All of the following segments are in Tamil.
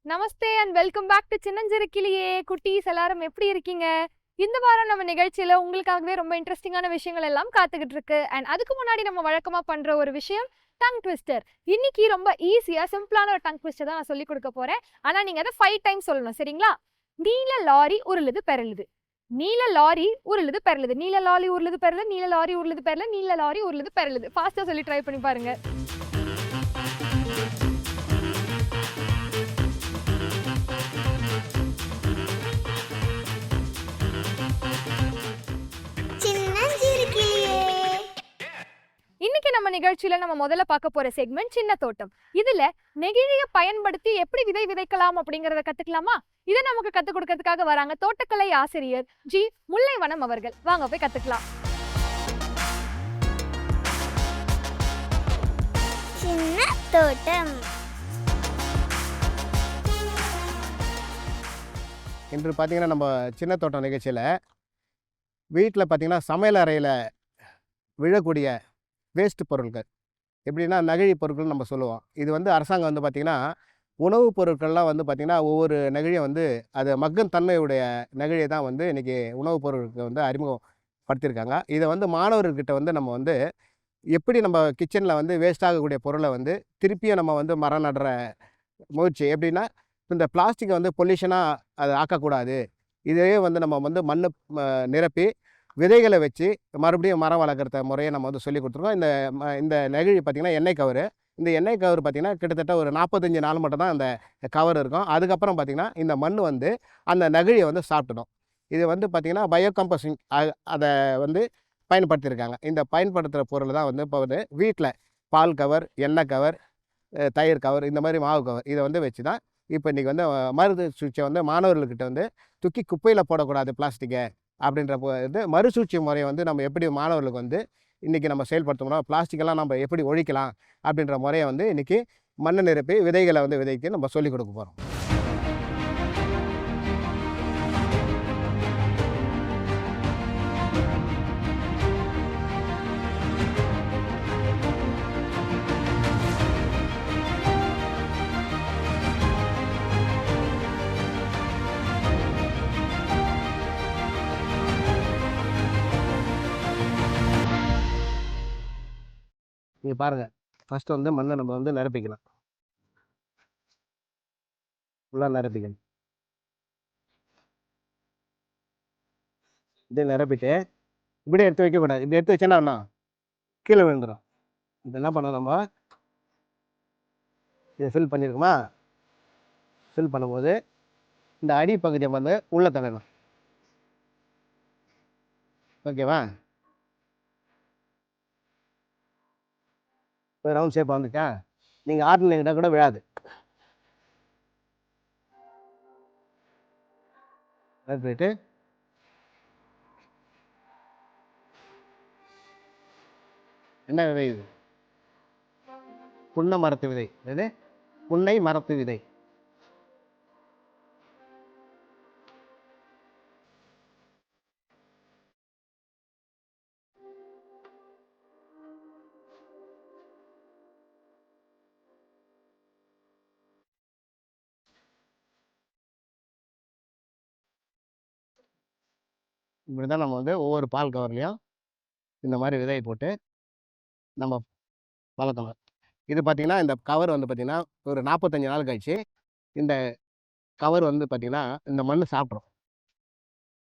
Namaste and welcome back to சின்னஞ்சிறு கிளியே. குட்டீஸ் எல்லாரும் எப்படி இருக்கீங்க? இந்த வாரம் நம்ம நிகழ்ச்சியில உங்களுக்காகவே ரொம்ப இன்ட்ரெஸ்டிங்கான விஷயங்கள் எல்லாம் காத்துக்கிட்டு இருக்கு. அண்ட் அதுக்கு முன்னாடி நம்ம வழக்கமா பண்ற ஒரு விஷயம் டங் ட்விஸ்டர். இன்னைக்கு ரொம்ப ஈஸியா சிம்பிளான ஒரு டங் ட்விஸ்டர் தான் நான் சொல்லி கொடுக்க போறேன். ஆனா நீங்க அதை 5 டைம்ஸ் சொல்லணும், சரிங்களா? நீல லாரி உருளுது பெறலுது. நீல லாரி உருளுது பெறலுது. நீல லாரி உருளுது பெறலுது. நீல லாரி உருளுது பெறலுது. நீல லாரி உருளுது பெறலுது. ஃபாஸ்டா சொல்லி ட்ரை பண்ணி பாருங்க. இன்னைக்கு நம்ம நிகழ்ச்சியில நம்ம முதல்ல பார்க்க போற செக்மெண்ட் சின்ன தோட்டம். இதுல நெகிழிய பயன்படுத்தி எப்படி விதை விதைக்கலாம் அப்படிங்கறத கத்துக்கலாமா? இதை நமக்கு கத்துக் கொடுக்கறதுக்காக வராங்க தோட்டக்கலை ஆசிரியர் ஜி முல்லைவனம் அவர்கள். வாங்க போய் கத்துக்கலாம். சின்ன தோட்டம். இன்று பார்த்தீங்கன்னா நம்ம சின்ன தோட்டம் நிகழ்ச்சியில் வீட்டில் பார்த்தீங்கன்னா சமையல் அறையில் விழக்கூடிய வேஸ்ட் பொருட்கள், எப்படின்னா நெகிழி பொருட்கள் நம்ம சொல்லுவோம். இது வந்து அரசாங்கம் வந்து பார்த்திங்கன்னா உணவுப் பொருட்கள்லாம் வந்து பார்த்திங்கன்னா ஒவ்வொரு நெகிழியும் வந்து அது மக்கும் தன்மையுடைய நெகிழியை தான் வந்து இன்றைக்கி உணவுப் பொருட்களுக்கு வந்து அறிமுகப்படுத்தியிருக்காங்க. இதை வந்து மாணவர்கிட்ட வந்து நம்ம வந்து எப்படி நம்ம கிச்சனில் வந்து வேஸ்ட் ஆகக்கூடிய பொருளை வந்து திருப்பியும் நம்ம வந்து மரம் நடுற முயற்சி எப்படின்னா, இந்த பிளாஸ்டிக்கை வந்து பொல்யூஷனாக அதை ஆக்கக்கூடாது. இதையே வந்து நம்ம வந்து மண் நிரப்பி விதைகளை வச்சு மறுபடியும் மரம் வளர்க்குற முறையை நம்ம வந்து சொல்லி கொடுத்துருக்கோம். இந்த நெகிழி பார்த்திங்கன்னா எண்ணெய் கவரு. இந்த எண்ணெய் கவர் பார்த்திங்கன்னா கிட்டத்தட்ட ஒரு 45 நாள் மட்டும் தான் அந்த கவர் இருக்கும். அதுக்கப்புறம் பார்த்திங்கன்னா இந்த மண் வந்து அந்த நெகிழியை வந்து சாப்பிட்டுடும். இது வந்து பார்த்திங்கன்னா பயோகம்போஸ்டிங் அதை வந்து பயன்படுத்தியிருக்காங்க. இந்த பயன்படுத்துகிற பொருள் தான் வந்து இப்போ வந்து வீட்டில் பால் கவர், எண்ணெய் கவர், தயிர் கவர், இந்த மாதிரி மாவு கவர் இதை வந்து வச்சு தான் இப்போ இன்றைக்கி வந்து மறுசுழற்சியை வந்து மாணவர்கள்கிட்ட வந்து தூக்கி குப்பையில் போடக்கூடாது பிளாஸ்டிக்கை அப்படின்ற இது மறுசூழ்ச்சி முறையை வந்து நம்ம எப்படி மாணவர்களுக்கு வந்து இன்றைக்கி நம்ம செயல்படுத்தணும், பிளாஸ்டிக்கெல்லாம் நம்ம எப்படி ஒழிக்கலாம் அப்படின்ற முறையை வந்து இன்றைக்கி மண்ணை நிரப்பி விதைகளை வந்து விதைக்கு நம்ம சொல்லிக் கொடுக்க போகிறோம். நீங்கள் பாருங்கள், ஃபஸ்ட்டு வந்து மண்ணை நம்ம வந்து நிரப்பிக்கலாம். ஃபுல்லாக நிரப்பிக்கணும். இதே நிரப்பிட்டு இப்படியே எடுத்து வைக்கக்கூடாது. இப்படி எடுத்து வச்சேன்னா என்ன கீழே விழுந்துடும். இது என்ன பண்ணோம், நம்ம இதை ஃபில் பண்ணியிருக்கோமா, ஃபில் பண்ணும்போது இந்த அடி பகுதியை வந்து உள்ளே தள்ளணும். ஓகேவா? ரவுண்ட் ஷேப் வந்துச்சா? நீங்கள் ஆட்டில் கிட்ட கூட விழாது. போயிட்டு என்ன விதை இது? புன்னை மரத்து விதை. எது? புன்னை மரத்து விதை. இப்படி தான் நம்ம வந்து ஒவ்வொரு பால் கவர்லையும் இந்த மாதிரி விதையை போட்டு நம்ம வளர்த்தணும். இது பார்த்திங்கன்னா இந்த கவர் வந்து பார்த்திங்கன்னா ஒரு 45 நாள் கழிச்சு இந்த கவர் வந்து பார்த்திங்கன்னா இந்த மண் சாப்பிட்ரும்.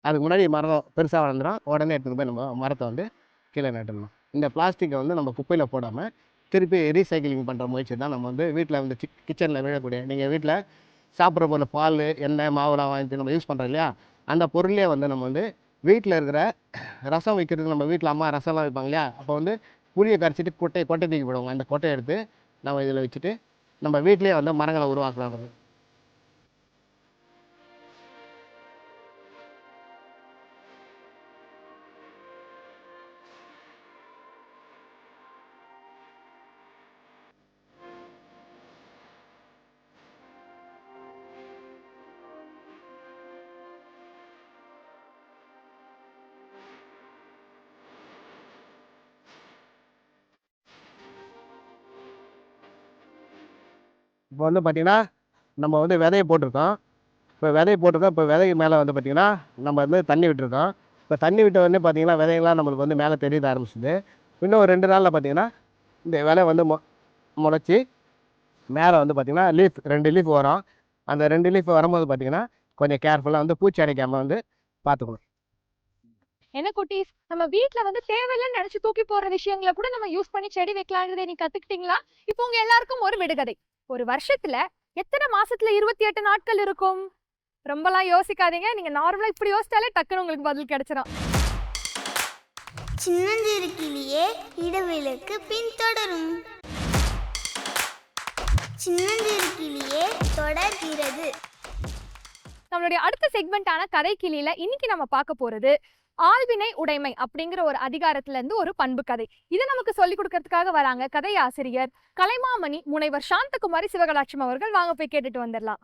அதுக்கு முன்னாடி மரம் பெருசாக வளர்ந்துடும். உடனே எடுத்துகிட்டு போய் நம்ம மரத்தை வந்து கீழே நட்டுடணும். இந்த பிளாஸ்டிக்கை வந்து நம்ம குப்பையில் போடாமல் திருப்பி ரீசைக்கிளிங் பண்ணுற முயற்சி தான் நம்ம வந்து வீட்டில் வந்து கிச்சனில் விழக்கூடிய, நீங்கள் வீட்டில் சாப்பிட்ற பொருள் பால், எண்ணெய், மாவுலாம் வாங்கி நம்ம யூஸ் பண்ணுறோம் இல்லையா, அந்த பொருளே வந்து நம்ம வந்து வீட்டில் இருக்கிற ரசம் வைக்கிறதுக்கு நம்ம வீட்டில் அம்மா ரசம்லாம் வைப்பாங்க இல்லையா, அப்போ வந்து புளியை கரைச்சிட்டு கொட்டை தூக்கி போடுவாங்க. அந்த கொட்டையை எடுத்து நம்ம இதில் வச்சுட்டு நம்ம வீட்டிலே வந்து மரங்களை உருவாக்கலாம். இப்போ வந்து பார்த்திங்கன்னா நம்ம வந்து விதைய போட்டிருக்கோம். இப்போ விதைக்கு மேலே வந்து பார்த்திங்கன்னா நம்ம வந்து தண்ணி விட்டுருக்கோம். இப்போ தண்ணி விட்ட உடனே பார்த்திங்கன்னா விதையெல்லாம் நம்மளுக்கு வந்து மேலே தெரிய ஆரம்பிச்சிது. இன்னும் ஒரு 2 நாளில் பார்த்திங்கன்னா இந்த விதை வந்து முளைச்சி மேலே வந்து பார்த்திங்கன்னா 2 லீஃப் வரும். அந்த 2 லீஃப் வரும்போது பார்த்திங்கன்னா கொஞ்சம் கேர்ஃபுல்லாக வந்து பூச்சி அடைக்காமல் வந்து பார்த்துக்கணும். என்ன குட்டீஸ், நம்ம வீட்ல வந்து தேவையில்லைன்னு நினைச்சு தூக்கி போடுற விஷயங்களை கூட நம்ம யூஸ் பண்ணி செடி வைக்கலான்றதை நீ கத்துக்கிட்டீங்களா? இப்போ உங்க எல்லாருக்கும் ஒரு விடுகதை. ஒரு வருஷத்துல எத்தனை மாசத்துல 28 நாட்கள் இருக்கும்? ரொம்பலாம் யோசிக்காதீங்க. நீங்க நார்மலா இப்படி யோசிச்சாலே டக்குன்னு உங்களுக்கு பதில் கிடைச்சிடும். சின்னஞ்சிறு கிளியே இடைவேளைக்கு பின்தொடரும். சின்னஞ்சிறு கிளியே தொடர்கிறது. நம்மளுடைய அடுத்த செக்மெண்டான கதை கிளியில இன்னைக்கு நம்ம பார்க்க போறது ஆள்வினை உடைமை அப்படிங்கிற ஒரு அதிகாரத்துல இருந்து ஒரு பண்பு கதை. இதை நமக்கு சொல்லிக் கொடுக்கறதுக்காக வராங்க கதை ஆசிரியர் கலைமாமணி முனைவர் சாந்தகுமாரி சிவகலாட்சம் அவர்கள். வாங்க போய் கேட்டுட்டு வந்துடலாம்.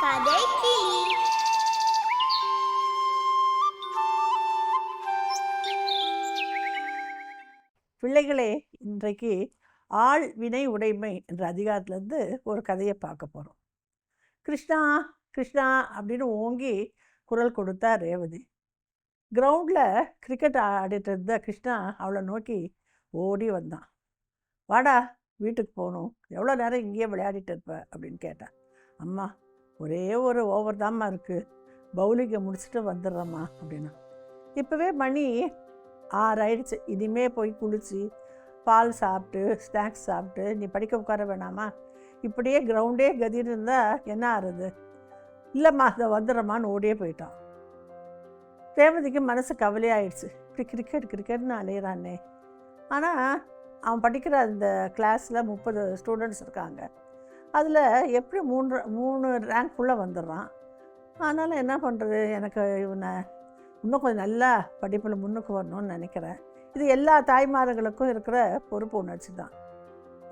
கதை கிளி. பிள்ளைகளே, இன்றைக்கு ஆள் வினை உடைமை என்ற அதிகாரத்துலேருந்து ஒரு கதையை பார்க்க போகிறோம். கிருஷ்ணா கிருஷ்ணா அப்படின்னு ஓங்கி குரல் கொடுத்தா ரேவதி. கிரவுண்டில் கிரிக்கெட் ஆடிட்டு இருந்த கிருஷ்ணா அவளை நோக்கி ஓடி வந்தான். வாடா, வீட்டுக்கு போகணும், எவ்வளோ நேரம் இங்கேயே விளையாடிட்டு இருப்ப அப்படின்னு கேட்டான். அம்மா, ஒரே ஒரு ஓவர் தாம்மா இருக்குது, பவுலிங்கை முடிச்சுட்டு வந்துடுறம்மா அப்படின்னா. இப்போவே மணி 6 ஆயிடுச்சு, இனிமே போய் குளிச்சு பால் சாப்பிட்டு ஸ்நாக்ஸ் சாப்பிட்டு நீ படிக்க உட்கார வேணாமா? இப்படியே கிரவுண்டே கதின்னு இருந்தால் என்ன ஆறுது? இல்லைம்மா, அதை வந்துடுறம்மான்னு ஓடியே போயிட்டான். ரேவதிக்கு மனசு கவலையாயிடுச்சு. இப்படி கிரிக்கெட்னு அலையிறானே. ஆனால் அவன் படிக்கிற அந்த கிளாஸில் 30 ஸ்டூடெண்ட்ஸ் இருக்காங்க. அதில் எப்படி 3 ரேங்க்குள்ளே வந்துடுறான். ஆனாலும் என்ன பண்ணுறது, எனக்கு இவனை இன்னும் கொஞ்சம் நல்லா படிப்பில் முன்னுக்கு வரணும்னு நினைக்கிறேன். இது எல்லா தாய்மார்களுக்கும் இருக்கிற பொறுப்பு உணர்ச்சி தான்.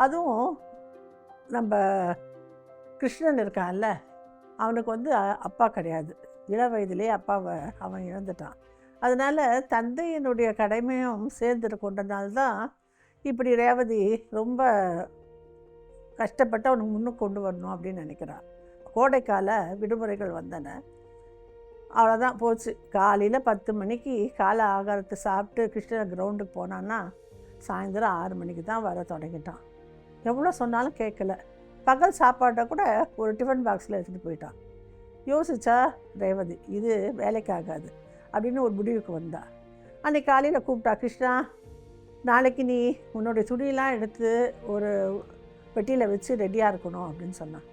அதுவும் நம்ம கிருஷ்ணன் இருக்கான்ல, அவனுக்கு வந்து அப்பா கிடையாது. இள வயதிலே அப்பாவை அவன் இழந்துட்டான். அதனால் தந்தையினுடைய கடமையும் சேர்ந்துட்டு கொண்டனால்தான் இப்படி ரேவதி ரொம்ப கஷ்டப்பட்டு அவனுக்கு முன்னுக்கு கொண்டு வரணும் அப்படின்னு நினைக்கிறான். கோடைக்கால விடுமுறைகள் வந்தன. அவ்வளோதான் போச்சு. காலையில் 10 மணிக்கு காலை ஆகாரத்தை சாப்பிட்டு கிருஷ்ண கிரவுண்டுக்கு போனான்னா சாயந்தரம் 6 மணிக்கு தான் வர தொடங்கிட்டான். எவ்வளோ சொன்னாலும் கேட்கல. பகல் சாப்பாட்டை கூட ஒரு டிஃபன் பாக்ஸில் எடுத்துகிட்டு போயிட்டான். யோசிச்சா ரேவதி, இது வேலைக்காகாது அப்படின்னு ஒரு முடிவுக்கு வந்தா. அன்றைக்கி காலையில் கூப்பிட்டா, கிருஷ்ணா, நாளைக்கு நீ உன்னுடைய துணியெல்லாம் எடுத்து ஒரு பெட்டியில் வச்சு ரெடியாக இருக்கணும் அப்படின்னு சொன்னான்.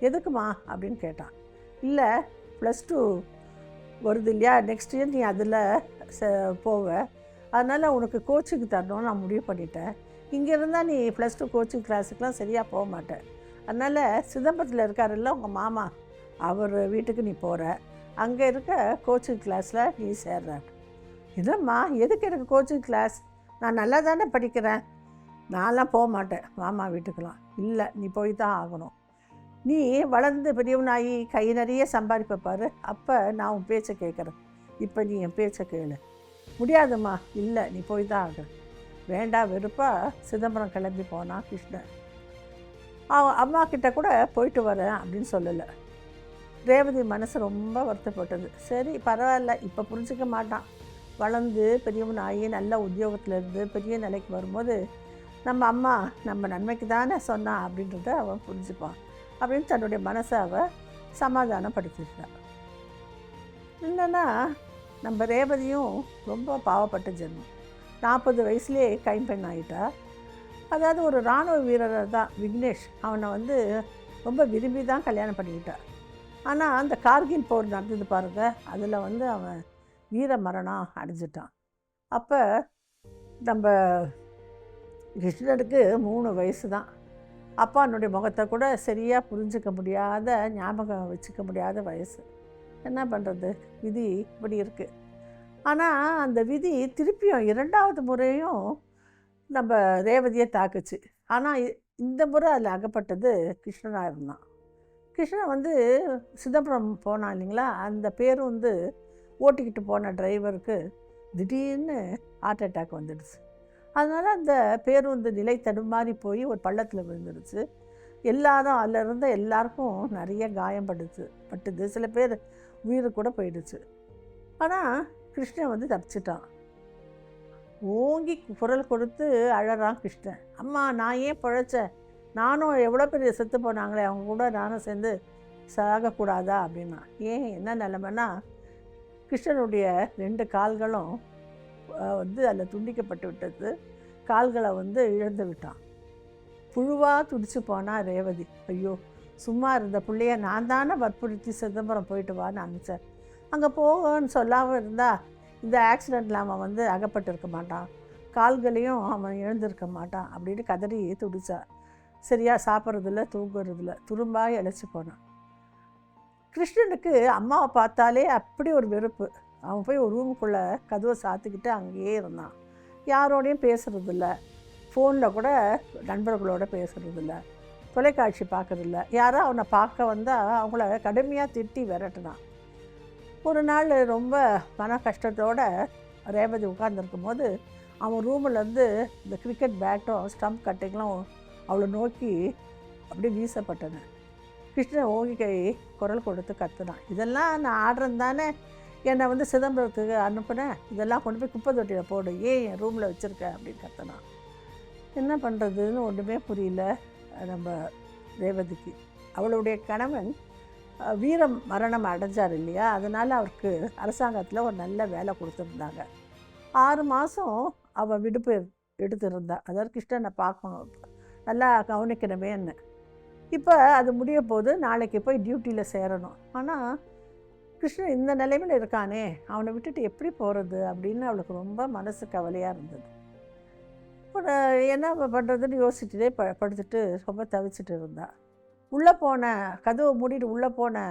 எதுக்குமா அப்படின்னு கேட்டான். இல்லை, +2 வருது இல்லையா, நெக்ஸ்ட் இயர் நீ அதில் போவ, அதனால் உனக்கு கோச்சிங் தரணும்னு நான் முடிவு பண்ணிட்டேன். இங்கே இருந்தால் நீ +2 கோச்சிங் கிளாஸுக்கெலாம் சரியாக போக மாட்டேன். அதனால் சிதம்பரத்தில் இருக்காருல்ல உங்கள் மாமா, அவர் வீட்டுக்கு நீ போகிற, அங்கே இருக்க கோச்சிங் கிளாஸில் நீ சேர்ற. இல்லைம்மா, எதுக்கு எனக்கு கோச்சிங் கிளாஸ்? நான் நல்லா தானே படிக்கிறேன், நான்லாம் போக மாட்டேன் மாமா வீட்டுக்கெலாம். இல்லை, நீ போய் தான் ஆகணும். நீ வளர்ந்து பெரியவனாகி கை நிறைய சம்பாதிப்ப பாரு, அப்போ நான் உன் பேச்சை கேட்குறேன். இப்போ நீ என் பேச்சை கேளு. முடியாதும்மா. இல்லை, நீ போய் தான் ஆக. வேண்டாம் வெறுப்பா சிதம்பரம் கிளம்பி போனான் கிருஷ்ணன். அவன் அம்மா கிட்ட கூட போயிட்டு வரேன் அப்படின்னு சொல்லலை. ரேவதி மனசு ரொம்ப வருத்தப்பட்டது. சரி, பரவாயில்ல, இப்போ புரிஞ்சிக்க மாட்டான். வளர்ந்து பெரியவனாகி நல்ல உத்தியோகத்தில் இருந்து பெரிய நிலைக்கு வரும்போது நம்ம அம்மா நம்ம நன்மைக்கு தானே சொன்னா அப்படின்றத அவன் புரிஞ்சுப்பான் அப்படின்னு தன்னுடைய மனசை அவள் சமாதானப்படுத்திட்டான். இல்லைன்னா நம்ம ரேவதியும் ரொம்ப பாவப்பட்ட ஜென்மம். 40 வயசுலேயே கைம்பெண் ஆகிட்டா. அதாவது ஒரு இராணுவ வீரரை தான் விக்னேஷ், அவனை வந்து ரொம்ப விரும்பி தான் கல்யாணம் பண்ணிக்கிட்டா. ஆனால் அந்த கார்கில் போர் நடந்தது பாருங்க, அதில் வந்து அவன் வீர மரணம் அடைஞ்சிட்டான். அப்போ நம்ம கிருஷ்ணனுக்கு 3 வயசு தான். அப்பானுடைய முகத்தை கூட சரியாக புரிஞ்சிக்க முடியாத, ஞாபகம் வச்சுக்க முடியாத வயசு. என்ன பண்ணுறது, விதி இப்படி இருக்குது. ஆனால் அந்த விதி திருப்பியும் 2வது முறையும் நம்ம ரேவதியை தாக்குச்சு. ஆனால் இந்த முறை அதில் அகப்பட்டது கிருஷ்ணனாக இருந்தான். கிருஷ்ணன் வந்து சிதம்பரம் போனான் இல்லைங்களா, அந்த பேருந்து ஓட்டிக்கிட்டு போன டிரைவருக்கு திடீர்னு ஹார்ட் அட்டாக் வந்துடுச்சு. அதனால் அந்த பேருந்து நிலை தடுமாறி போய் ஒரு பள்ளத்தில் விழுந்துடுச்சு. எல்லாரும் அதில் இருந்த எல்லாருக்கும் நிறைய காயம் பட்டுது. சில பேர் உயிர் கூட போயிடுச்சு. ஆனால் கிருஷ்ணன் வந்து தப்பிச்சிட்டான். ஓங்கி குரல் கொடுத்து அழறான் கிருஷ்ணன். அம்மா, நான் ஏன் பிழைச்சேன்? நானும் எவ்வளோ பெரிய செத்து போனாங்களே, அவங்க கூட நானும் சேர்ந்து சாகக்கூடாதா அப்படின்னா. ஏன், என்ன நிலைமைன்னா, கிருஷ்ணனுடைய 2 கால்களும் வந்து அதில் துண்டிக்கப்பட்டு விட்டது. கால்களை வந்து இழந்து விட்டான். புழுவாக துடிச்சு போனா ரேவதி. ஐயோ, சும்மா இருந்த பிள்ளைய நான் தானே வற்புறுத்தி சிதம்பரம் போயிட்டு வான்னு அனுப்பிச்சேன். அங்கே போகன்னு சொல்லாமல் இருந்தால் இந்த ஆக்சிடெண்ட்டில் அவன் வந்து அகப்பட்டிருக்க மாட்டான், கால்களையும் அவன் இழந்திருக்க மாட்டான் அப்படின்னு கதறி துடிச்சா. சரியாக சாப்பிட்றதில்ல, தூங்குறதில்ல, துரும்பாக இழைச்சி போனான். கிருஷ்ணனுக்கு அம்மாவை பார்த்தாலே அப்படி ஒரு வெறுப்பு. அவன் போய் ஒரு ரூமுக்குள்ளே கதவை சாத்திக்கிட்டு அங்கேயே இருந்தான். யாரோடையும் பேசுகிறதில்ல, ஃபோனில் கூட நண்பர்களோட பேசுகிறதில்ல, தொலைக்காட்சி பார்க்கறதில்ல. யாரோ அவனை பார்க்க வந்தால் அவங்கள கடுமையாக திட்டி விரட்டினான். ஒரு நாள் ரொம்ப மன கஷ்டத்தோட ரேவதி உட்கார்ந்துருக்கும் போது அவன் ரூமிலேருந்து இந்த கிரிக்கெட் பேட்டும் ஸ்டம்ப் கட்டைகளும் அவளை நோக்கி அப்படியே வீசப்பட்டன. கிருஷ்ணன் ஓங்கி கை குரல் கொடுத்து கத்துனான். இதெல்லாம் நான் ஆடுறேன் தானே என்னை வந்து சிதம்பரத்துக்கு அனுப்புனேன், இதெல்லாம் கொண்டு போய் குப்பை தொட்டியில் போடு, ஏன் என் ரூமில் வச்சுருக்க அப்படின்னு கத்துனான். என்ன பண்ணுறதுன்னு ஒன்றுமே புரியல நம்ம ரேவதிக்கு. அவளுடைய கணவன் வீரம் மரணம் அடைஞ்சார் இல்லையா, அதனால் அவருக்கு அரசாங்கத்தில் ஒரு நல்ல வேலை கொடுத்துருந்தாங்க. 6 மாதம் அவள் விடுப்பு எடுத்திருந்தா. அதாவது கிருஷ்ணனை பார்க்கணும், நல்லா கவனிக்கணுமேன்னு. இப்போ அது முடிய போது நாளைக்கு போய் டியூட்டியில் சேரணும். ஆனால் கிருஷ்ணன் இந்த நிலைமையில் இருக்கானே, அவனை விட்டுட்டு எப்படி போகிறது அப்படின்னு அவளுக்கு ரொம்ப மனசு கவலையாக இருந்தது. இப்போ என்ன பண்ணுறதுன்னு யோசிச்சுட்டே படுத்துட்டு ரொம்ப தவிச்சிட்டு இருந்தா. உள்ளே போன கதவை மூடிட்டு உள்ளே போன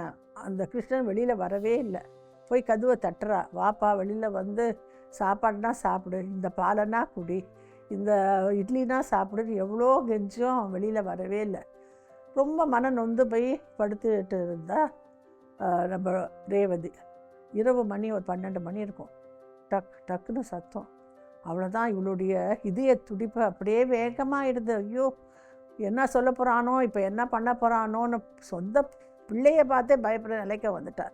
அந்த கிருஷ்ணன் வெளியில் வரவே இல்லை. போய் கதவை தட்டுறா. வாப்பா, வெளியில் வந்து சாப்பாடுனா சாப்பிடு, இந்த பாலைனா குடி, இந்த இட்லினா சாப்பிடுன்னு எவ்வளோ கெஞ்சும் வெளியில் வரவே இல்லை. ரொம்ப மன நொந்து போய் படுத்துட்டு இருந்தா நம்ம ரேவதி. இரவு மணி ஒரு 12 மணி இருக்கும். டக்குன்னு சத்தம். அவ்வளோதான், இவளுடைய இதய துடிப்பு அப்படியே வேகமாகிடுது. ஐயோ, என்ன சொல்ல போகிறானோ, இப்போ என்ன பண்ண போகிறானோன்னு சொந்த பிள்ளையை பார்த்தே பயப்படுற நிலைக்க வந்துட்டார்.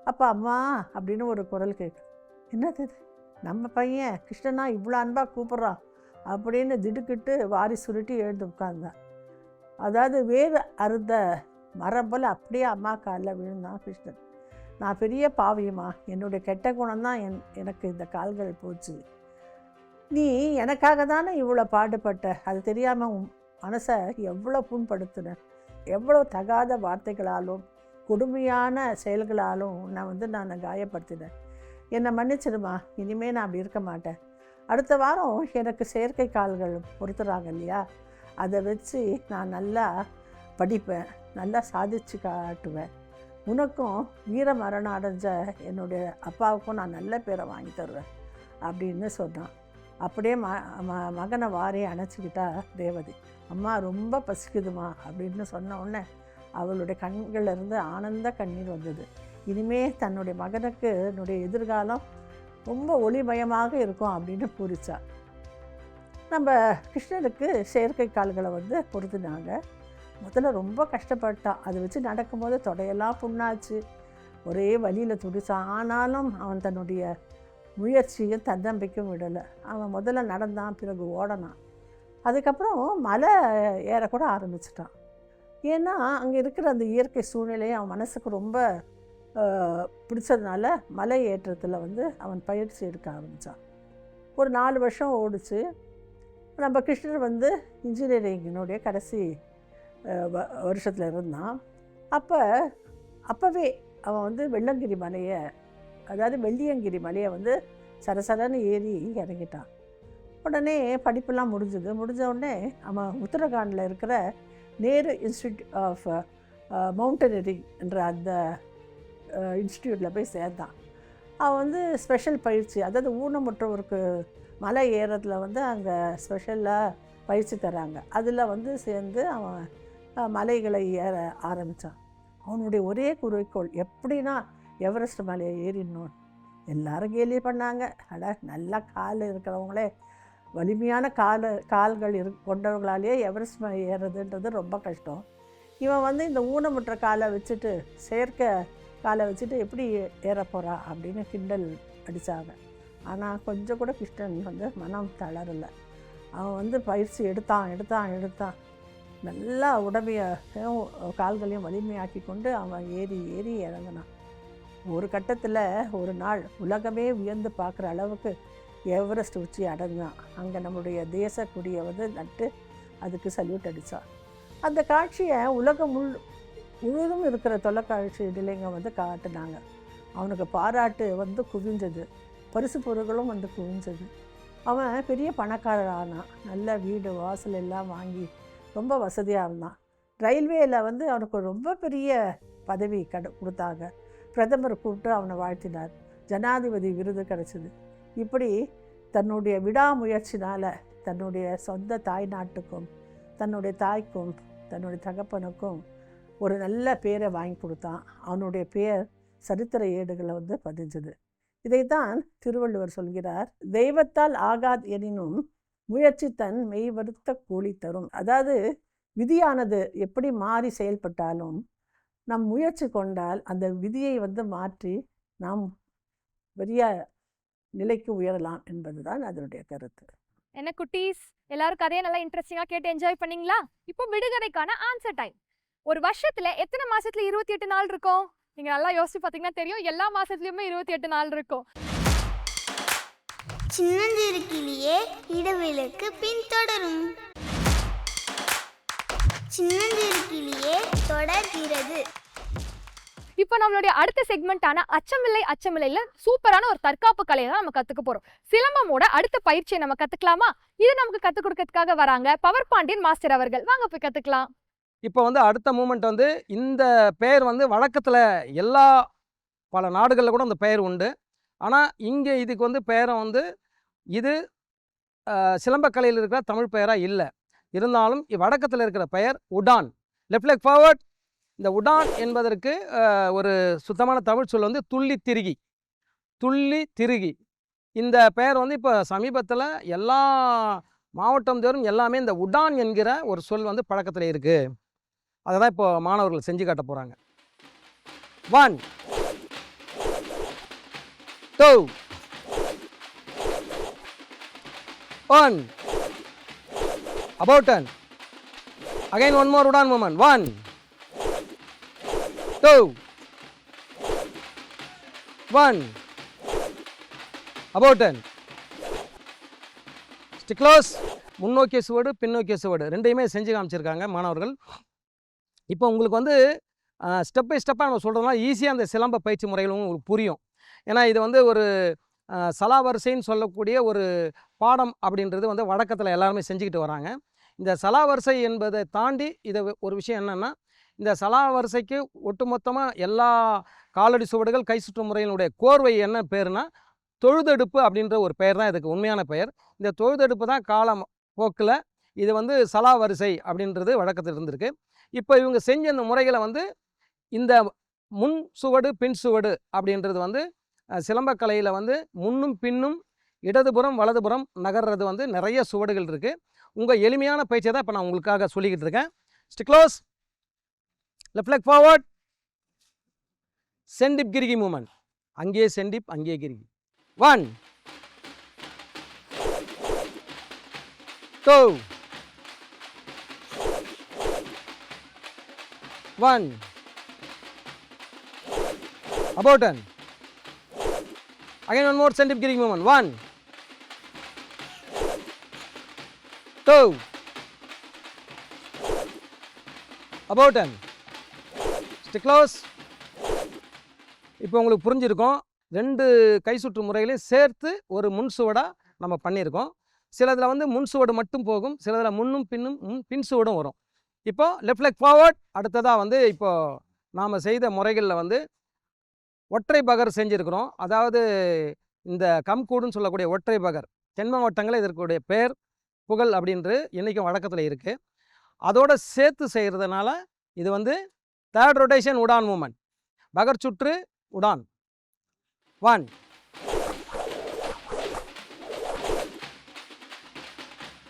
அப்போ அம்மா அப்படின்னு ஒரு குரல் கேட்கு. என்னது இது, நம்ம பையன் கிருஷ்ணனா இவ்வளோ அன்பாக கூப்பிட்றான் அப்படின்னு திடுக்கிட்டு வாரி சுருட்டி எழுந்து உட்கார்ந்தான். அதாவது வேறு அறுந்த மரம் போல் அப்படியே அம்மா காலில் விழுந்தான் கிருஷ்ணன். நான் பெரிய பாவியம்மா, என்னுடைய கெட்ட குணம்தான் எனக்கு இந்த கால்கள் போச்சு. நீ எனக்காக தானே இவ்வளோ பாடுபட்ட, அது தெரியாமல் உன் மனசை எவ்வளோ புண்படுத்தின, எவ்வளோ தகாத வார்த்தைகளாலும் கொடுமையான செயல்களாலும் நான் காயப்படுத்தினேன். என்னை மன்னிச்சிடுமா, இனிமேல் நான் அப்படி இருக்க மாட்டேன். அடுத்த வாரம் எனக்கு செயற்கை கால்கள் பொறுத்துறாங்க இல்லையா, அதை வச்சு நான் நல்லா படிப்பேன், நல்லா சாதிச்சு காட்டுவேன். உனக்கும் வீர மரணம் அடைஞ்ச என்னுடைய அப்பாவுக்கும் நான் நல்ல பேரை வாங்கி தருவேன் அப்படின்னு சொன்னான். அப்படியே மகனை வாரி அணைச்சிக்கிட்டா ரேவதி. அம்மா ரொம்ப பசிக்குதுமா அப்படின்னு சொன்ன உடனே அவளுடைய கண்களிலிருந்து ஆனந்த கண்ணீர் வந்தது. இனிமே தன்னுடைய மகனுக்கு என்னுடைய எதிர்காலம் ரொம்ப ஒளிமயமாக இருக்கும் அப்படின்னு பூரிச்சா. நம்ம கிருஷ்ணனுக்கு செயற்கை கால்களை பொருத்தினாங்க. முதல்ல ரொம்ப கஷ்டப்பட்டான். அதை வச்சு நடக்கும்போது தொடையெல்லாம் புண்ணாச்சு, ஒரே வலியில் துடிச்சான். ஆனாலும் அவன் தன்னுடைய முயற்சியும் தன்னம்பிக்கையும் விடலை. அவன் முதல்ல நடந்தான், பிறகு ஓடனான். அதுக்கப்புறம் மலை ஏறக்கூட ஆரம்பிச்சிட்டான். ஏன்னா அங்கே இருக்கிற அந்த இயற்கை சூழ்நிலையை அவன் மனசுக்கு ரொம்ப பிடிச்சதுனால மலை ஏற்றத்தில் அவன் பயிற்சி எடுக்க ஆரம்பித்தான். ஒரு 4 வருஷம் ஓடிச்சு. நம்ம கிருஷ்ணர் இன்ஜினியரிங்கினுடைய கடைசி வருஷத்தில் இருந்தான். அப்போவே அவன் வெள்ளங்கிரி மலையை, அதாவது வெள்ளியங்கிரி மலையை சரசரன்னு ஏறி இறங்கிட்டான். உடனே படிப்பெல்லாம் முடிஞ்ச உடனே அவன் உத்தரகாண்டில் இருக்கிற நேரு இன்ஸ்டியூட் ஆஃப் மவுண்டனரிங் என்ற அந்த இன்ஸ்டியூட்டில் போய் சேர்ந்தான். அவன் ஸ்பெஷல் பயிற்சி, அதாவது ஊனமுற்றவருக்கு மலை ஏறத்தில் அங்கே ஸ்பெஷலாக பயிற்சி தராங்க. அதில் சேர்ந்து அவன் மலைகளை ஏற ஆரம்பித்தான். அவனுடைய ஒரே குறிக்கோள் எப்படின்னா எவரெஸ்ட் மலையை ஏறிடணும். எல்லாரும் கேலி பண்ணாங்க. நல்லா கால் இருக்கிறவங்களே வலிமையான கால்கள் கொண்டவங்களாலேயே எவரெஸ்ட் மலை ஏறுறதுன்றது ரொம்ப கஷ்டம். இவன் வந்து இந்த ஊனமுற்ற காலை வச்சுட்டு செயற்கை காலை வச்சுட்டு எப்படி ஏற போகிறா அப்படின்னு கிண்டல் அடித்தாங்க. ஆனால் கொஞ்சம் கூட கிருஷ்ணன் வந்து மனம் தளரலை. அவன் வந்து பயிற்சி எடுத்தான் நல்லா உடம்பையும் கால்களையும் வலிமையாக்கி கொண்டு அவன் ஏறி இறங்கினான். ஒரு கட்டத்தில் ஒரு நாள் உலகமே வியந்து பார்க்குற அளவுக்கு எவரெஸ்ட் உச்சி அடைஞ்சான். அங்கே நம்முடைய தேச கொடியை வந்து நட்டு அதுக்கு சல்யூட் அடித்தான். அந்த காட்சியை உலகம் முழுவதும் இருக்கிற தொலைக்காட்சி நிலையங்க வந்து காட்டினாங்க. அவனுக்கு பாராட்டு வந்து குவிஞ்சது, பரிசு பொருட்களும் வந்து குவிஞ்சது. அவன் பெரிய பணக்காரர் ஆனான். நல்ல வீடு வாசல் எல்லாம் வாங்கி ரொம்ப வசதியாக இருந்தான். ரயில்வேயில் வந்து அவனுக்கு ரொம்ப பெரிய பதவி கொடுத்தாங்க. பிரதமர் கூப்பிட்டு அவனை வாழ்த்தினார். ஜனாதிபதி விருது கிடச்சிது. இப்படி தன்னுடைய விடாமுயற்சினால் தன்னுடைய சொந்த தாய் நாட்டுக்கும் தன்னுடைய தாய்க்கும் தன்னுடைய தகப்பனுக்கும் ஒரு நல்ல பேரை வாங்கி கொடுத்தான். அவனுடைய பேர் சரித்திர ஏடுகளை வந்து பதிஞ்சது. இதைத்தான் திருவள்ளுவர் சொல்கிறார், தெய்வத்தால் ஆகாது எனினும் முயற்சி தன் மெய் வருத்த கூலி தரும். அதாவது விதியானது எப்படி மாறி செயல்பட்டாலும் நம் முயற்சி கொண்டால் அந்த விதியை வந்து மாற்றி நாம் பெரிய நிலைக்கு உயரலாம் என்பதுதான் அதனுடைய கருத்து. என்ன குட்டீஸ், எல்லாரும் கதையை நல்லா இன்ட்ரெஸ்டிங்காக கேட்டு என்ஜாய் பண்ணீங்களா? இப்போ விடுகதைக்கான ஆன்சர் டைம். ஒரு வருஷத்துல எத்தனை மாசத்துல 28 நாள் இருக்கும்? நீங்க நல்லா யோசிச்சு பார்த்தீங்கன்னா தெரியும், எல்லா மாசத்துலயுமே 28 நாள் இருக்கும். சின்னஞ்சிறு கிளியே இடைவேளைக்கு பின்தொடரும். சின்னஞ்சிறு கிளியே தொடர்கிறது. இப்போ நம்மளுடைய அடுத்த செக்மெண்டான அச்சமில்லைல சூப்பரான ஒரு தற்காப்பு கலையை தான் நம்ம கத்துக்க போறோம். சிலம்பமோட அடுத்த பயிற்சியை நம்ம கத்துக்கலாமா? இது நமக்கு கத்துக் கொடுக்கறதுக்காக வராங்க பவர் பாண்டியன் மாஸ்டர் அவர்கள். வாங்க போய் கத்துக்கலாம். இப்போ வந்து அடுத்த மூமெண்ட் வந்து இந்த பெயர் வந்து வழக்கத்தில் எல்லா பல நாடுகளில் கூட அந்த பெயர் உண்டு. ஆனால் இங்கே இதுக்கு வந்து பெயரை வந்து இது சிலம்பக்கலையில் இருக்கிற தமிழ் பெயராக இல்லை. இருந்தாலும் வழக்கத்தில் இருக்கிற பெயர் உடான். Left leg forward. இந்த உடான் என்பதற்கு ஒரு சுத்தமான தமிழ் சொல் வந்து துள்ளி திருகி. இந்த பெயர் வந்து இப்போ சமீபத்தில் எல்லா மாவட்டம் தோறும் எல்லாமே இந்த உடான் என்கிற ஒரு சொல் வந்து பழக்கத்தில் இருக்குது. அதை தான் இப்போ மாணவர்கள் செஞ்சு காட்ட போகிறாங்க. 1 2 1 about turn. Again one more udan movement. 1 2 1 about turn. Stick close. முன்னோக்கிய சுவடு பின்னோக்கிய சுவடு ரெண்டையுமே செஞ்சு காமிச்சிருக்காங்க மாணவர்கள். இப்போ உங்களுக்கு வந்து ஸ்டெப் பை ஸ்டெப்பாக நம்ம சொல்கிறதுனால ஈஸியாக அந்த சிலம்ப பயிற்சி முறைகளும் உங்களுக்கு புரியும். ஏன்னா இது வந்து ஒரு சலா வரிசைன்னு சொல்லக்கூடிய ஒரு பாடம் அப்படின்றது வந்து வழக்கத்தில் எல்லாருமே செஞ்சுக்கிட்டு வராங்க. இந்த சலா வரிசை என்பதை தாண்டி இதை ஒரு விஷயம் என்னென்னா, இந்த சலா வரிசைக்கு ஒட்டுமொத்தமாக எல்லா காலடி சுவடுகள் கை சுற்று முறையினுடைய கோர்வை என்ன பேருனா தொழுதெடுப்பு அப்படின்ற ஒரு பெயர் தான் இதுக்கு உண்மையான பெயர். இந்த தொழுதெடுப்பு தான் காலம் போக்கில் இது வந்து சலா வரிசை அப்படின்றது வழக்கத்தில் இருந்திருக்கு. இப்போ இவங்க செஞ்ச இந்த முறைகளை வந்து இந்த முன் சுவடு பின் சுவடு அப்படின்றது வந்து சிலம்பக்கலையில் வந்து முன்னும் பின்னும் இடதுபுறம் வலதுபுறம் நகர்றது வந்து நிறைய சுவடுகள் இருக்குது. உங்கள் எளிமையான பயிற்சியை தான் இப்போ நான் உங்களுக்காக சொல்லிக்கிட்டு இருக்கேன். Stick close. Left leg forward. சென்டிப் கிரிகி மூமெண்ட். அங்கேயே சென்டிப் அங்கேயே கிரிகி. 1 2 1 about turn. Again one more centip giving movement. 1 2 about turn. Stick close. இப்போ உங்களுக்கு புரிஞ்சிருக்கும், 2 கை சுற்று முறைகளையும் சேர்த்து ஒரு முன் சுவடாக நம்ம பண்ணியிருக்கோம். சிலதில் வந்து முன் சுவடு மட்டும் போகும், சிலதில் முன்னும் பின்னும் பின் சுவடும் வரும். இப்போ லெஃப்ட் லெக் ஃபார்வர்ட். அடுத்ததாக வந்து இப்போ நாம் செய்த முறைகளில் வந்து ஒற்றை பகர் செஞ்சுருக்கிறோம். அதாவது இந்த கம்கூடுன்னு சொல்லக்கூடிய ஒற்றை பகர் தென் மாவட்டங்களில் இதற்குடைய பேர் புகழ் அப்படின்று இன்றைக்கும் வழக்கத்தில் இருக்குது. அதோடு சேர்த்து செய்கிறதுனால இது வந்து தேர்ட் ரொட்டேஷன் உடான் மூமெண்ட். பகர் சுற்று உடான். 1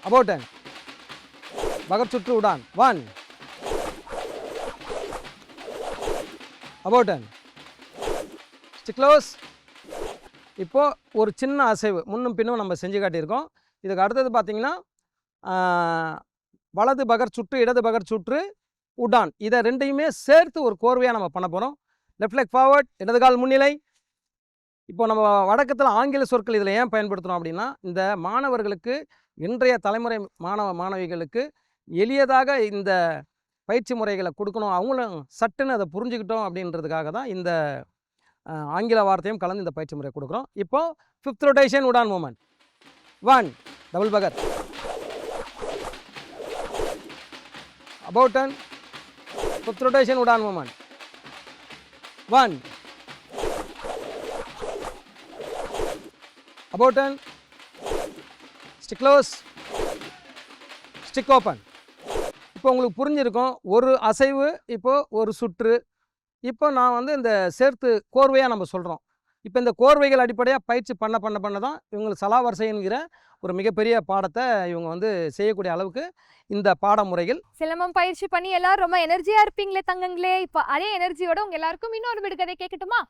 அபவுட் டர்ன். பகர் சுற்று உடான். 1 அபவுட் டர்ன். Stick close. இப்போது ஒரு சின்ன அசைவு முன்னும் பின்னும் நம்ம செஞ்சு காட்டியிருக்கோம். இதுக்கு அடுத்தது பார்த்தீங்கன்னா வலது பகர் சுற்று, இடது பகர் சுற்று, உடான். இதை ரெண்டையுமே சேர்த்து ஒரு கோர்வையாக நம்ம பண்ண போகிறோம். லெஃப்ட் லெக் ஃபார்வர்ட், இடது கால் முன்னிலை. இப்போ நம்ம வழக்கத்தில் ஆங்கில சொற்கள் இதில் ஏன் பயன்படுத்துகிறோம் அப்படின்னா, இந்த மாணவர்களுக்கு, இன்றைய தலைமுறை மாணவிகளுக்கு எளியதாக இந்த பயிற்சி முறைகளை கொடுக்கணும், அவங்களும் சட்டுன்னு அதை புரிஞ்சுக்கிட்டோம் அப்படின்றதுக்காக தான் இந்த ஆங்கில வார்த்தையும் கலந்து இந்த பயிற்சி முறை கொடுக்குறோம். இப்போது 5th ரொட்டேஷன் உடான் மூமெண்ட். 1 டபுள் பகர். About turn. 5th ரொட்டேஷன் உடான் moment. 1 about turn. Stick close. Stick open. இப்போ உங்களுக்கு புரிஞ்சிருக்கும், ஒரு அசைவு, இப்போது ஒரு சுற்று. இப்போ நான் வந்து இந்த சேர்த்து கோர்வையாக நம்ம சொல்கிறோம். இப்போ இந்த கோர்வைகள் அடிப்படையாக பயிற்சி பண்ண தான் இவங்களுக்கு சலாவரிசை என்கிற ஒரு மிகப்பெரிய பாடத்தை இவங்க வந்து செய்யக்கூடிய அளவுக்கு இந்த பாடமுறைகள். சிலம்பம் பயிற்சி பண்ணி எல்லாரும் ரொம்ப எனர்ஜியா இருப்பீங்களே தங்கங்களே. இப்போ அதே எனர்ஜியோட உங்க எல்லாருக்கும் இன்னொரு விடுகதை கேட்கட்டுமா?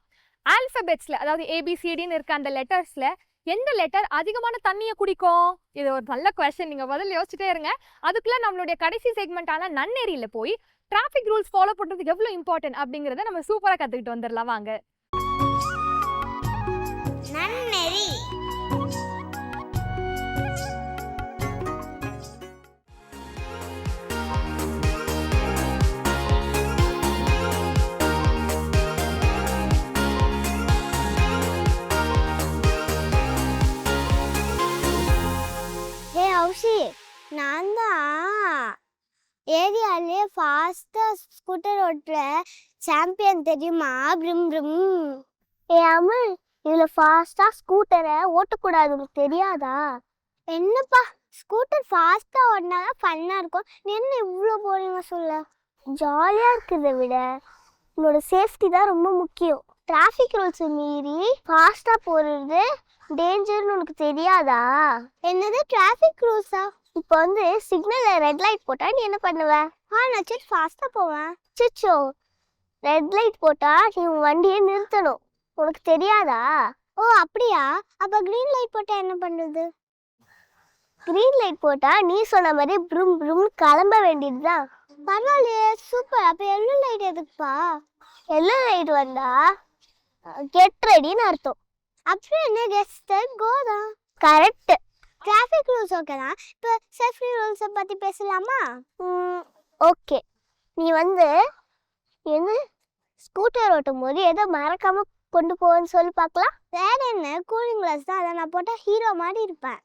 ஆல்பபெட்ஸ்ல, அதாவது ABCDன்னு இருக்க அந்த லெட்டர்ஸ்ல எந்த லெட்டர் அதிகமான தண்ணியை குடிக்கும்? இது ஒரு நல்ல கொஸ்டின். நீங்க பதில் யோசிச்சுட்டே இருங்க. அதுக்குள்ள நம்மளுடைய கடைசி செக்மெண்டான நன்னெறியில போய் டிராஃபிக் ரூல்ஸ் ஃபாலோ பண்றது எவ்வளவு இம்பார்ட்டன்ட் அப்படிங்கறத நம்ம சூப்பரா கத்துக்கிட்டு வந்துடலாம் வாங்க. நன்னெறி. நான் தான் ஏரியாலே ஃபாஸ்ட்டாக ஸ்கூட்டர் ஓட்டுற சாம்பியன் தெரியுமா? பிரும் பிரும். அமல், இதில் ஃபாஸ்ட்டாக ஸ்கூட்டரை ஓட்டக்கூடாது, உனக்கு தெரியாதா? என்னப்பா, ஸ்கூட்டர் ஃபாஸ்ட்டாக ஓடினா தான் ஃபன்னாக இருக்கும். நீ என்ன இவ்வளோ போறீங்க சொல்ல? ஜாலியாக இருக்கிறத விட உன்னோட சேஃப்டி தான் ரொம்ப முக்கியம். டிராஃபிக் ரூல்ஸை மீறி ஃபாஸ்ட்டாக போகிறது டேஞ்சர்னு உனக்கு தெரியாதா? என்னது டிராஃபிக் ரூல்ஸா? இப்போ வந்து சிக்னலில் ரெட் லைட் போட்டால் நீ என்ன பண்ணுவ? நான் சரி ஃபாஸ்ட்டாக போவேன். சிச்சோ, ரெட் லைட் போட்டால் நீ வண்டியை நிறுத்தணும், உனக்கு தெரியாதா? ஓ அப்படியா? அப்போ க்ரீன் லைட் போட்டால் என்ன பண்ணுறது? க்ரீன் லைட் போட்டால் நீ சொன்ன மாதிரி ப்ரும் ப்ரூம்னு கிளம்ப வேண்டியது தான். பரவாயில்லையே, சூப்பர். அப்போ எல்லோ லைட் எதுக்குப்பா? எல்லோ லைட் வந்தா கெட் ரெடின்னு அர்த்தம். அப்புறம் என்ன, கெட் கோதான். கரெக்ட். டிராஃபிக் ரூல்ஸ் ஓகே தான். இப்போ சேஃப்டி ரூல்ஸை பற்றி பேசலாமா? ஓகே. நீ வந்து என்ன ஸ்கூட்டர் ஓட்டும் போது எதோ மறக்காமல் கொண்டு போவேன்னு சொல்லி பார்க்கலாம். வேற என்ன, கூலிங் கிளாஸ் தான். அதை நான் போட்டால் ஹீரோ மாதிரி இருப்பேன்.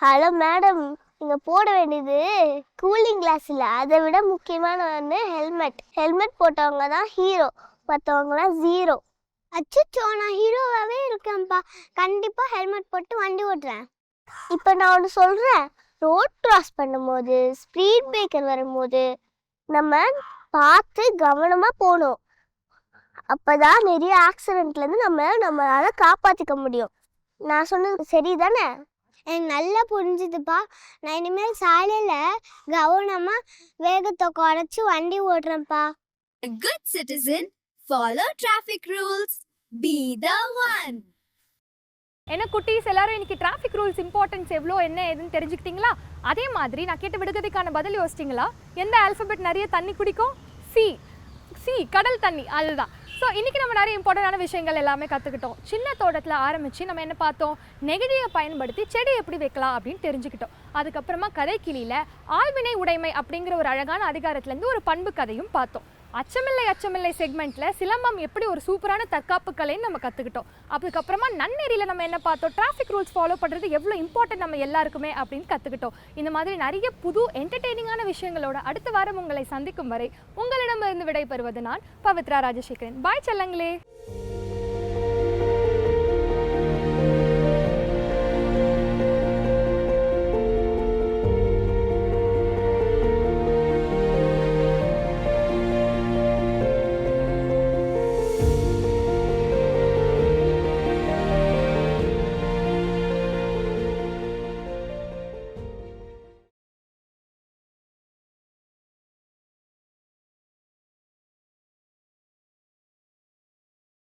ஹலோ மேடம், நீங்கள் போட வேண்டியது கூலிங் கிளாஸ் இல்லை, அதை விட முக்கியமான ஒன்று ஹெல்மெட். ஹெல்மெட் போட்டவங்க தான் ஹீரோ, மற்றவங்களாம் ஜீரோ. அச்சோ, நான் ஹீரோவாகவே இருக்கேன்ப்பா. கண்டிப்பாக ஹெல்மெட் போட்டு வண்டி ஓட்டுறேன். இப்போ நான் ஒன்று சொல்கிறேன், ரோட் கிராஸ் பண்ணும்போது, ஸ்பீட் பிரேக்கர் வரும்போது நம்ம பார்த்து கவனமாக போகணும். அப்போ தான் நிறைய ஆக்சிடெண்ட்லேருந்து நம்மளால் காப்பாற்றிக்க முடியும். நான் சொன்னது சரி தானே? எனக்கு நல்லா புரிஞ்சுதுப்பா. நான் இனிமேல் சாலையில் கவனமாக வேகத்தை குறைச்சி வண்டி ஓட்டுறேன்ப்பா. A good citizen, follow traffic rules, be the one. என்ன குட்டீஸ், எல்லாரும் இன்னைக்கு டிராஃபிக் ரூல்ஸ் இம்பார்ட்டன்ஸ் எவ்வளோ என்ன ஏதுன்னு தெரிஞ்சுக்கிட்டீங்களா? அதே மாதிரி நான் கேட்ட விடுகதைக்கான பதில் யோசிச்சிங்களா? எந்த ஆல்ஃபபெட் நிறைய தண்ணி குடிக்கும்? சி, கடல் தண்ணி, அதுதான். ஸோ இன்றைக்கி நம்ம நிறைய இம்பார்ட்டண்டான விஷயங்கள் எல்லாமே கற்றுக்கிட்டோம். சின்ன தோட்டத்தில் ஆரம்பித்து நம்ம என்ன பார்த்தோம்? நெகிழியை பயன்படுத்தி செடி எப்படி வைக்கலாம் அப்படின்னு தெரிஞ்சுக்கிட்டோம். அதுக்கப்புறமா கதைக்கிளியில் ஆழ்வினை உடைமை அப்படிங்கிற ஒரு அழகான அதிகாரத்துலேருந்து ஒரு பண்பு கதையும் பார்த்தோம். அச்சமில்லை செக்மெண்ட்டில் சிலம்பம் எப்படி ஒரு சூப்பரான தற்காப்பு கலைன்னு நம்ம கற்றுக்கிட்டோம். அதுக்கப்புறமா நன்னெறியில் நம்ம என்ன பார்த்தோம்? டிராஃபிக் ரூல்ஸ் ஃபாலோ பண்ணுறது எவ்வளோ இம்பார்ட்டன்ட் நம்ம எல்லாருக்குமே அப்படின்னு கற்றுக்கிட்டோம். இந்த மாதிரி நிறைய புது என்டர்டெய்னிங்கான விஷயங்களோட அடுத்த வாரம் உங்களை சந்திக்கும் வரை உங்களிடமிருந்து விடைபெறுவது நான் பவித்ரா ராஜசேகரன். பாய் செல்லங்களே.